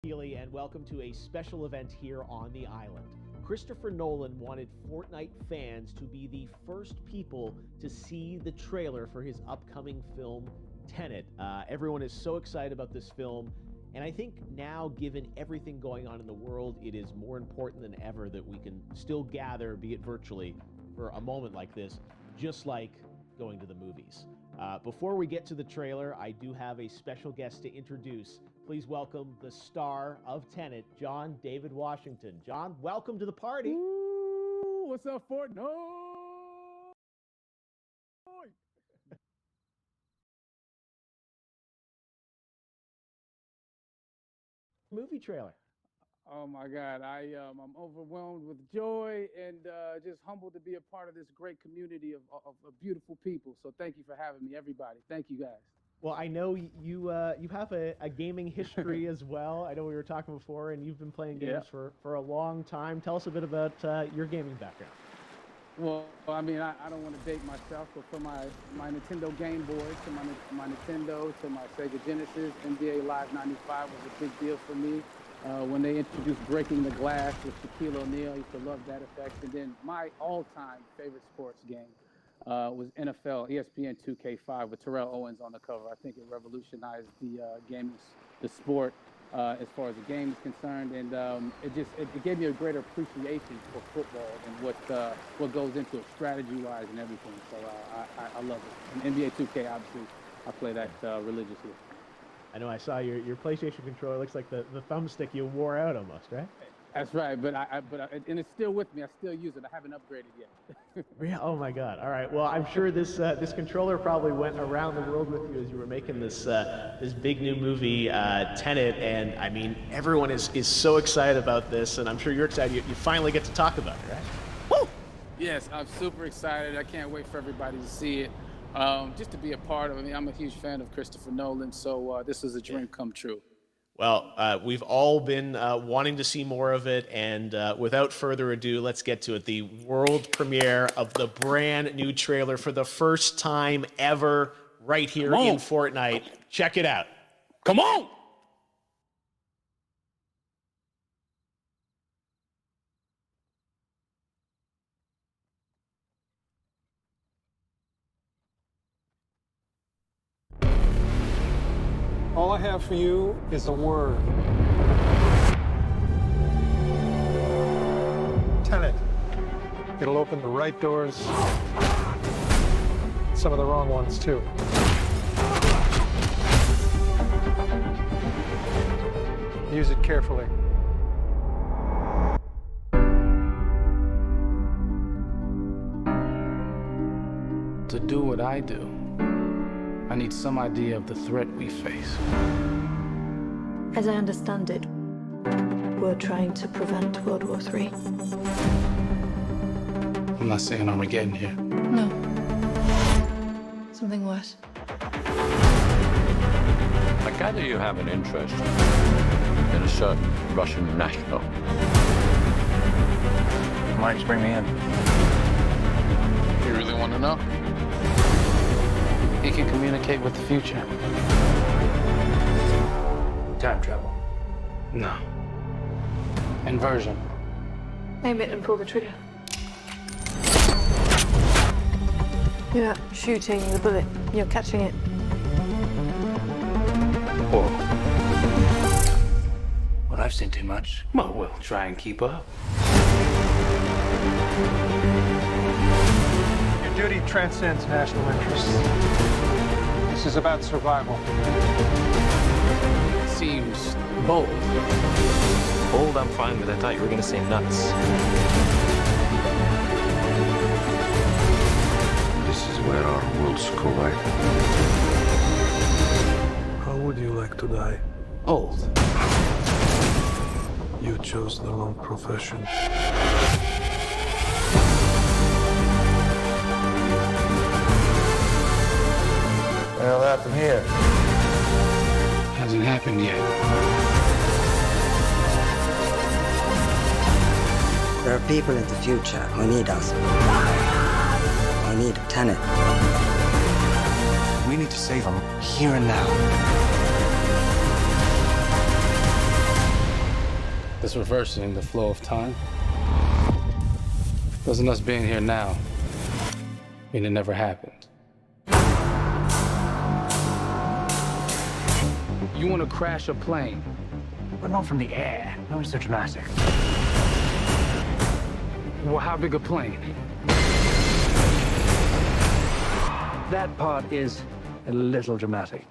Healy, and welcome to a special event here on the island. Christopher Nolan wanted Fortnite fans to be the first people to see the trailer for his upcoming film, Tenet. Everyone is so excited about this film, and I think now, given everything going on in the world, it is more important than ever that we can still gather, be it virtually, for a moment like this, just like going to the movies. Before we get to the trailer, I do have a special guest to introduce. Please welcome the star of Tenet, John David Washington. John, welcome to the party. Ooh, what's up, Fortnite? Movie trailer. Oh my God, I'm overwhelmed with joy and just humbled to be a part of this great community of beautiful people. So thank you for having me, everybody. Thank you, guys. Well, I know you have a gaming history as well. I know we were talking before, and you've been playing games for a long time. Tell us a bit about your gaming background. Well, I mean, I don't want to date myself, but from my Nintendo Game Boy to my Nintendo to my Sega Genesis, NBA Live 95 was a big deal for me. When they introduced Breaking the Glass with Shaquille O'Neal, I used to love that effect. And then my all-time favorite sports game was NFL ESPN 2K5 with Terrell Owens on the cover. I think it revolutionized the sport as far as the game is concerned, and it gave me a greater appreciation for football and what goes into it strategy-wise and everything. So I love it. And NBA 2K, obviously, I play that religiously. I know I saw your PlayStation controller. Looks like the thumbstick you wore out almost, right? That's right, but and it's still with me. I still use it. I haven't upgraded yet. Yeah. Oh my God. All right. Well, I'm sure this controller probably went around the world with you as you were making this big new movie, Tenet, and I mean everyone is so excited about this, and I'm sure you're excited. You finally get to talk about it, right? Woo! Yes, I'm super excited. I can't wait for everybody to see it. Just to be a part of it. I mean, I'm a huge fan of Christopher Nolan, so this is a dream come true. Well, we've all been wanting to see more of it, and without further ado, let's get to it. The world premiere of the brand new trailer for the first time ever right here in Fortnite. Check it out. Come on! All I have for you is a word. Tenet. It'll open the right doors, some of the wrong ones too. Use it carefully. To do what I do, I need some idea of the threat we face. As I understand it, we're trying to prevent World War III. I'm not saying Armageddon here. No. Something worse. I gather you have an interest in a certain Russian national. Why did you bring me in? You really want to know? He can communicate with the future. Time travel. No. Inversion. Aim it and pull the trigger. You're not shooting the bullet, you're catching it. Whoa. Well, I've seen too much. Well, we'll try and keep up. Your duty transcends national interests. This is about survival. Seems bold. Bold, I'm fine with. I thought you were going to say nuts. This is where our worlds collide. How would you like to die? Old. You chose the wrong profession. Well, that's from here. Hasn't happened yet. There are people in the future who need us. I need Tenet. We need to save them here and now. just reversing the flow of time. Doesn't us being here now mean it never happened? You want to crash a plane? But not from the air. No, it's so dramatic. Well, how big a plane? That part is a little dramatic.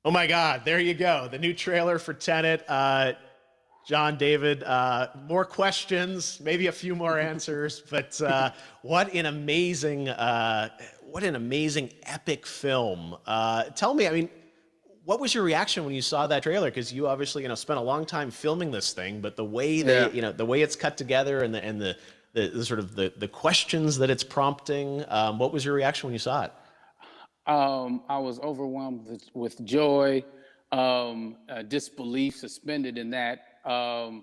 Oh my God, there you go. The new trailer for Tenet. John, David, more questions, maybe a few more answers, but what an amazing epic film. Tell me, I mean, what was your reaction when you saw that trailer? Because you obviously, spent a long time filming this thing, but the way the way it's cut together and the sort of the questions that it's prompting, what was your reaction when you saw it? I was overwhelmed with joy, disbelief, suspended in that. I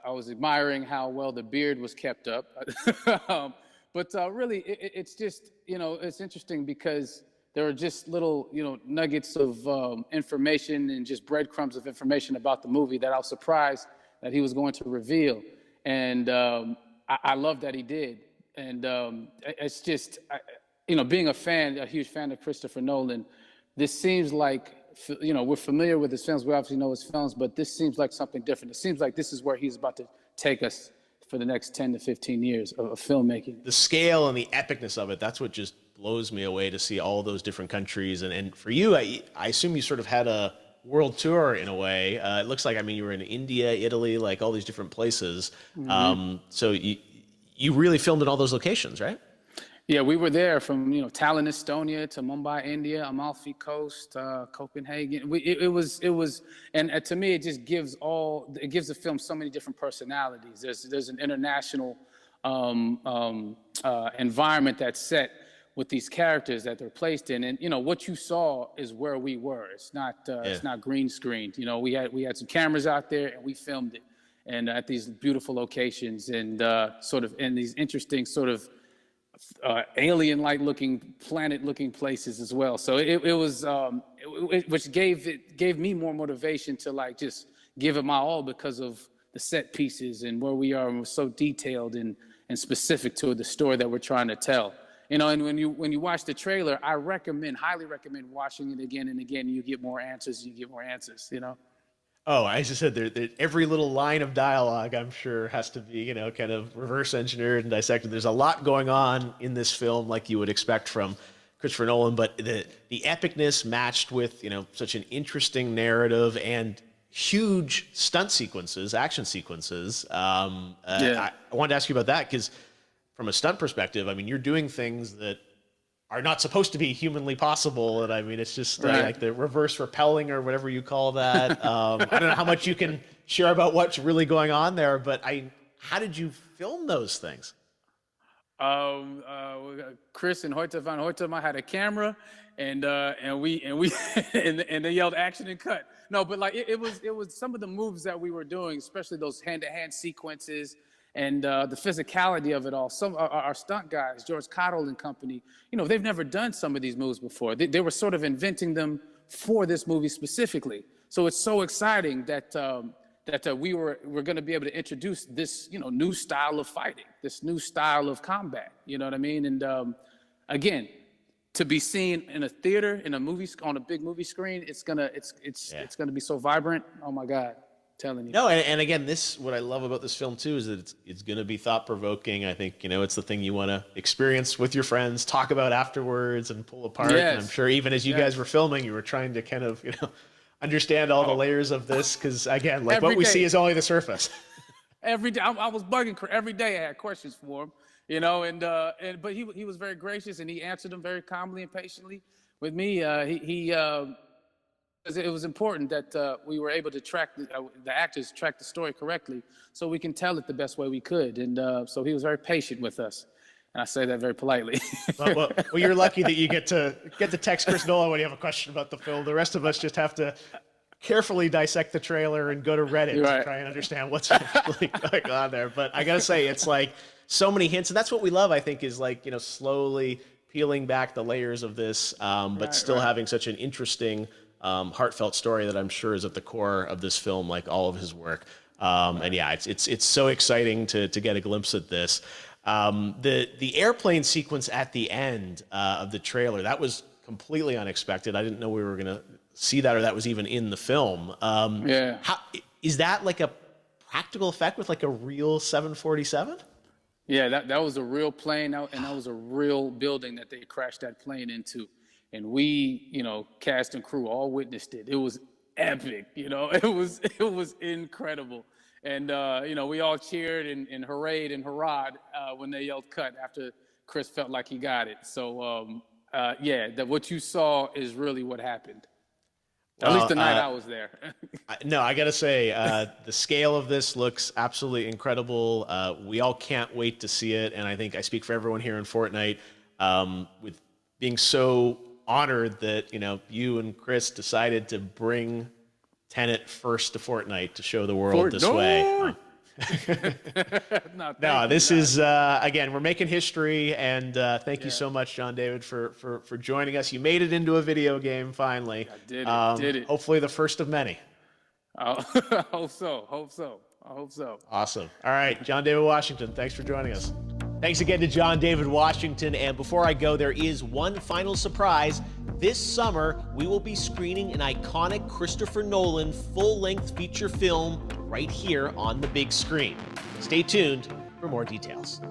was admiring how well the beard was kept up. But really, it's just, it's interesting because there are just little, nuggets of information and just breadcrumbs of information about the movie that I was surprised that he was going to reveal. And I love that he did. And it's just, being a huge fan of Christopher Nolan, this seems like, we're familiar with his films. We obviously know his films, but this seems like something different. It seems like this is where he's about to take us for the next 10 to 15 years of filmmaking. The scale and the epicness of it, that's what just blows me away to see all those different countries. And for you, I assume you sort of had a world tour in a way. It looks like, you were in India, Italy, like all these different places. Mm-hmm. So you really filmed in all those locations, right? Yeah, we were there from Tallinn, Estonia, to Mumbai, India, Amalfi Coast, Copenhagen. It was, and to me, it just gives the film so many different personalities. There's an international environment that's set with these characters that they're placed in, and what you saw is where we were. It's not green screened. We had some cameras out there and we filmed it, and at these beautiful locations and sort of in these interesting sort of alien-like looking, planet-looking places as well. So it was, which gave me more motivation to just give it my all because of the set pieces and where we are, and we're so detailed and specific to the story that we're trying to tell. And when you watch the trailer, I highly recommend watching it again and again. You get more answers. Oh, as I said, every little line of dialogue, I'm sure, has to be, kind of reverse engineered and dissected. There's a lot going on in this film, like you would expect from Christopher Nolan, but the epicness matched with, such an interesting narrative and huge stunt sequences, action sequences. I wanted to ask you about that because from a stunt perspective, you're doing things that are not supposed to be humanly possible. And it's just like the reverse rappelling or whatever you call that. I don't know how much you can share about what's really going on there, but how did you film those things? Chris and Hoyte van Hoytema had a camera and they yelled action and cut. No, but it was some of the moves that we were doing, especially those hand-to-hand sequences, and the physicality of it all. Some our stunt guys, George Cottle and company, they've never done some of these moves before. They were sort of inventing them for this movie specifically. So it's so exciting that we're going to be able to introduce this new style of fighting, this new style of combat. You know what I mean? And again, to be seen in a theater, in a movie, on a big movie screen, it's gonna be so vibrant. Oh my God. Telling you. No, and again, what I love about this film too is that it's going to be thought-provoking. I think it's the thing you want to experience with your friends, talk about afterwards, and pull apart. Yes. And I'm sure even as you guys were filming, you were trying to kind of understand all the layers of this because again, like what we see is only the surface. Every day, I was bugging every day. I had questions for him, but he was very gracious and he answered them very calmly and patiently with me. It was important that we were able to track the actors track the story correctly, so we can tell it the best way we could. And so he was very patient with us, and I say that very politely. well, you're lucky that you get to text Chris Nolan when you have a question about the film. The rest of us just have to carefully dissect the trailer and go to Reddit to try and understand what's actually going on there. But I gotta say, it's like so many hints, and that's what we love, I think, is like, you know, slowly peeling back the layers of this, but still having such an interesting, heartfelt story that I'm sure is at the core of this film, like all of his work. And yeah, it's so exciting to get a glimpse at this. The airplane sequence at the end of the trailer, that was completely unexpected. I didn't know we were gonna see that, or that was even in the film. How, is that like a practical effect with like a real 747? Yeah, that was a real plane, and that was a real building that they crashed that plane into. And we, you know, cast and crew all witnessed it. It was epic, you know, it was incredible. And, you know, we all cheered and hurrayed and hurrahed when they yelled cut after Chris felt like he got it. So, yeah, what you saw is really what happened. At least the night I was there. No, I got to say, the scale of this looks absolutely incredible. We all can't wait to see it. And I think I speak for everyone here in Fortnite with being so honored that, you know, you and Chris decided to bring Tenet first to Fortnite to show the world this way. No, this is, again, we're making history, and thank you so much, John David, for joining us. You made it into a video game, finally. I did it. Hopefully the first of many. I hope so. Awesome. All right, John David Washington, thanks for joining us. Thanks again to John David Washington, and before I go, there is one final surprise. This summer, we will be screening an iconic Christopher Nolan full-length feature film right here on the big screen. Stay tuned for more details.